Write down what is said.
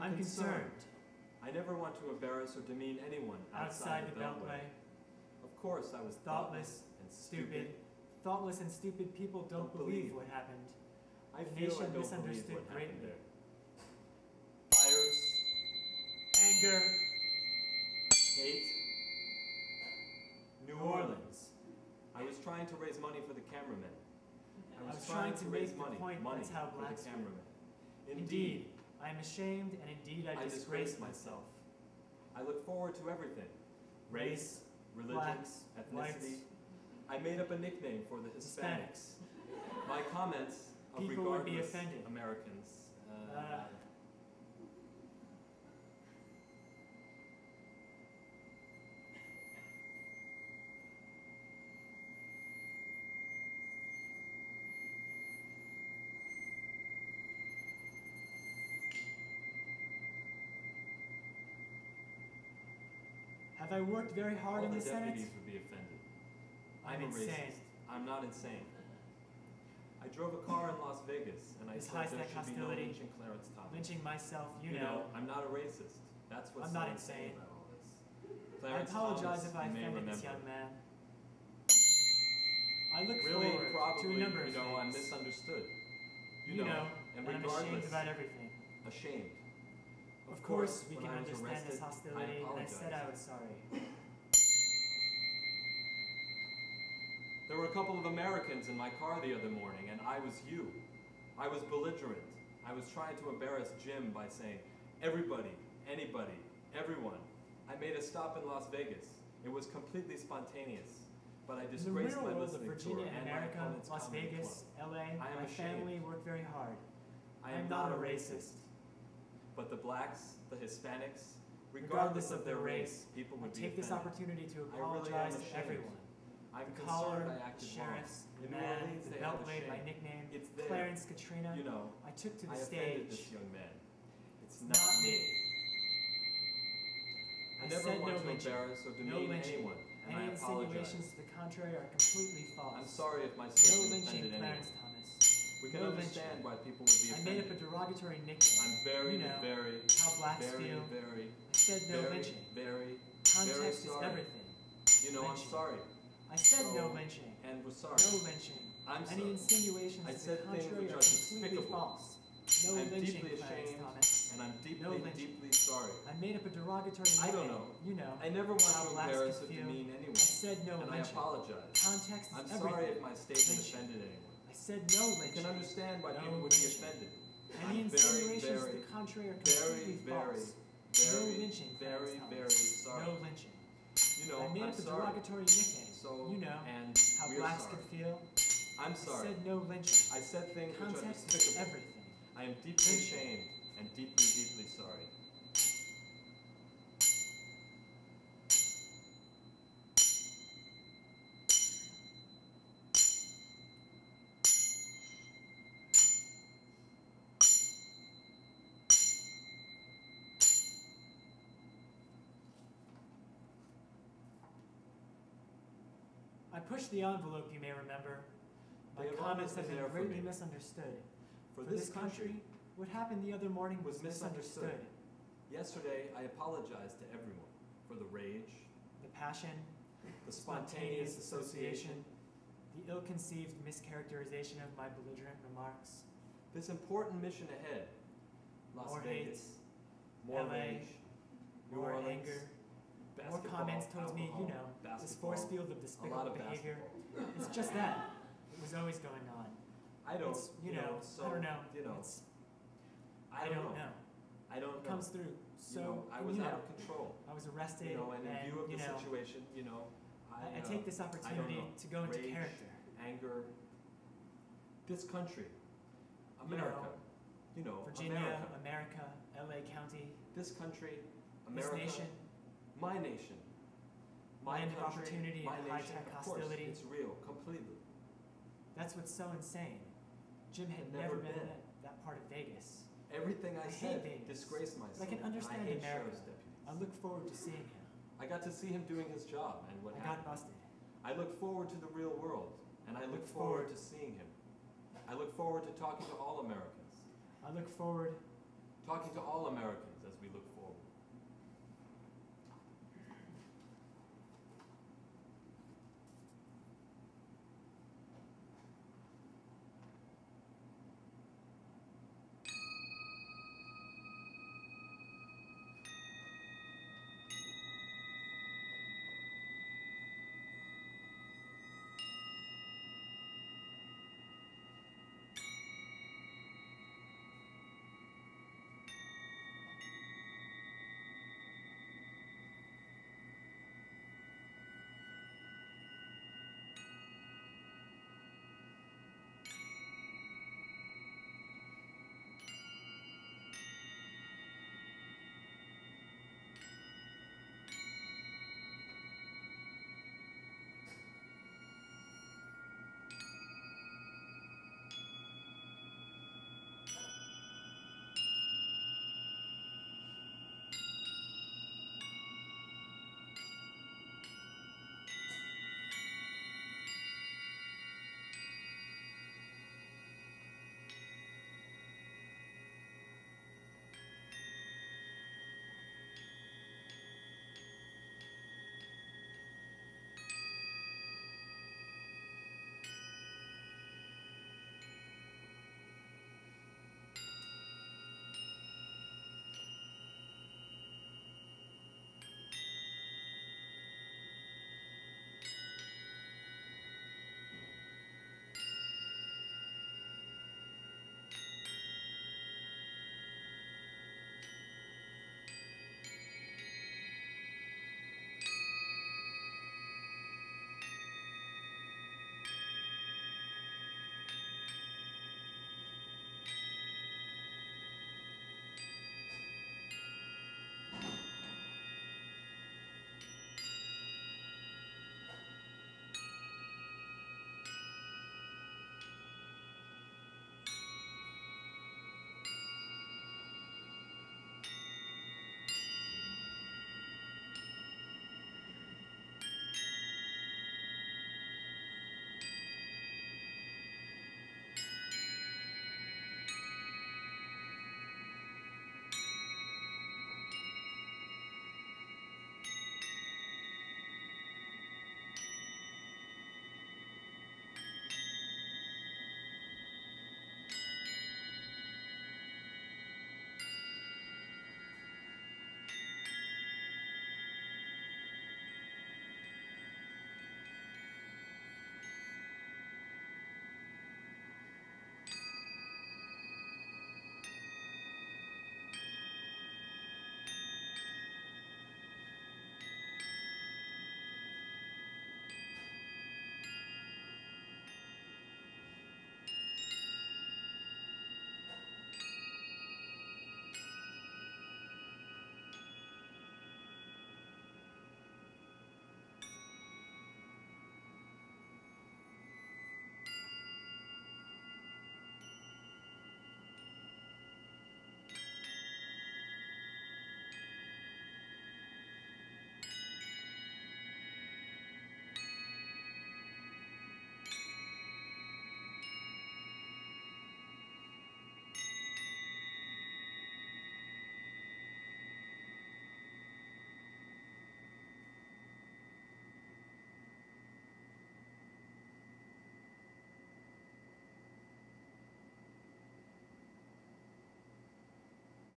I'm concerned. I never want to embarrass or demean anyone outside the Beltway. Of course, I was Thoughtless and stupid. Thoughtless and stupid people don't believe what happened. I The feel I nation don't misunderstood believe what happened greatly. there. Fires, Anger. hate, New Orleans. I was trying to raise money for the cameramen. I was trying to raise money that's how for blacks the feel. cameramen. Indeed, I am ashamed, and indeed I disgrace myself. I look forward to everything. Race, religion, blacks, ethnicity. whites. I made up a nickname for the Hispanics. My comments of People would be regardless offended. Americans. Have I worked very hard All in the the Senate? deputies would be offended. I'm a insane. racist. I'm not insane. I drove a car in Las Vegas, and I This said there high-tech should be no hostility, lynching Clarence Thomas. Lynching myself, you You know. I'm not a racist. That's what's I'm not so insane. about all this. I Clarence apologize Thomas, if I you may offended this remember. young man. I look Really, forward probably, to a number of you know, I'm things. misunderstood. You know, and I'm regardless, ashamed about everything. ashamed. Of course, we when can I was understand this arrested, hostility, and I apologized. said I was sorry. There were a couple of Americans in my car the other morning, and I was you. I was belligerent. I was trying to embarrass Jim by saying, everybody, anybody, everyone. I made a stop in Las Vegas. It was completely spontaneous, but I In the disgraced real my world of listening Virginia tour and and my America, opponent's Las comedy Vegas, club. LA, I am my ashamed. family worked very hard. I I'm am not a racist. But the blacks, the Hispanics, regardless of their race, people I would be take this offended. opportunity to I really am apologize to ashamed. everyone. I'm The concerned collar, I acted sheriffs, wrong. the In New man, Orleans, the they have a Beltway by shame. nickname, It's there. Clarence Katrina. You know, I took to the I offended stage. this young man. It's Not not me. me. I never said want no to lynching. embarrass or No demean lynching. anyone, and Any I apologize. insinuations to the contrary are completely false. I'm sorry if my No statement lynching, offended Clarence anyone. Thomas. We can No understand why people would be I offended. made up a derogatory nickname. I'm very, you know, very, how blacks very, feel. very, I said no very, lynching. very, Context very is sorry. everything. You know, I'm Lynching. sorry. I said So- no lynching. And we're sorry. No lynching. I'm Any sorry. insinuations I to said the things contrary which are are completely despicable. false. No I'm lynching, deeply Clarence ashamed, Thomas. and I'm No deeply, lynching. deeply sorry. I made up a derogatory nickname. I don't know. You know. I never want how to blacks embarrass could or feel. demean anyone, I said no and I lynching. apologize. Context is I'm everything. sorry if my statement Lynching. offended anyone. I said no I lynching. can understand why No people would be lynching. offended. Any I'm insinuations very, to the contrary are very, completely very, false. very, no lynching, very, Clarence very Thomas. sorry. No lynching. You know, I made I'm up a sorry. derogatory nickname. So, you know, and how we're blacks sorry. could feel. I'm I sorry. said no lynching. I said things which are Context is despicable. everything. I am deeply ashamed and deeply, deeply sorry. I pushed the envelope, you may remember. My They have comments always have been been there for greatly me. misunderstood. For this country, what happened the other morning was misunderstood. Yesterday, I apologized to everyone for the rage, The passion, the spontaneous association, the ill-conceived mischaracterization of my belligerent remarks. this important mission ahead. Las More Vegas, hate, more LA, rage, New more Orleans, anger, more basketball, comments told me, alcohol, you know, this basketball, force field of a lot despicable of behavior. basketball. It's just that. It was always going on. I don't, It's, you know, so, I don't know. You know, It's, I don't know. I don't It know. comes through. So, you know, I was out of control. I was arrested, You know, and in view of you the know, situation, you know, I take this I don't opportunity know. to go into Rage, character. anger, this country, America, Virginia, America, LA County, this country, America, this nation, my nation, my land of country, opportunity my and nation, high-tech of course, hostility. it's real, completely. That's what's so insane. Jim had I've never never been been. in that part of Vegas. Everything I I hate said Vegas. disgraced myself. But I can understand and I hate America. sheriff's deputies. I look forward to seeing him. I got to see him doing his job and what I got happened. busted. I look forward to the real world, and I look forward to seeing him. I look forward to talking to all Americans. I look forward talking to all Americans as we look